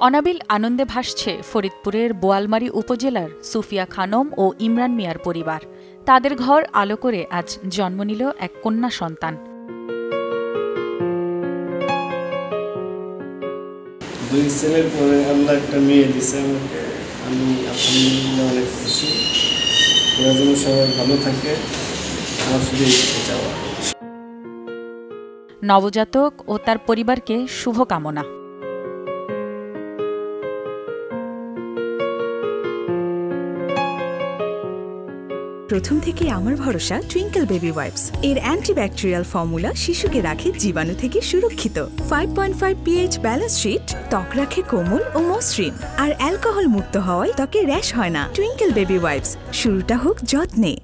অনাবিল আনন্দে ভাসছে ফরিদপুরের বোয়ালমারী উপজেলার সুফিয়া খানম ও ইমরান মিয়ার পরিবার। তাদের ঘর আলো করে আজ জন্ম নিল এক কন্যা সন্তান। দুই ছেলের পরে আল্লাহ একটা মেয়ে দিছে আমাকে। আমি আলহামদুলিল্লাহ অনেক খুশি। ওরা যেন সবাই ভালো থাকে, আমার শুধু চাওয়া। নবজাতক ও তার পরিবারকে শুভকামনা। প্রথম থেকে আমার ভরসা টুইঙ্কেল বেবি ওয়াইপস। এর অ্যান্টিব্যাকটেরিয়াল ফর্মুলা শিশুকে রাখে জীবাণু থেকে সুরক্ষিত। 5.5 pH ব্যালেন্স শিট ত্বক রাখে কোমল ও মসৃণ, আর অ্যালকোহল মুক্ত হওয়ায় ত্বকে র্যাশ হয় না। টুইঙ্কেল বেবি ওয়াইপস, শুরুটা হোক যত্নে।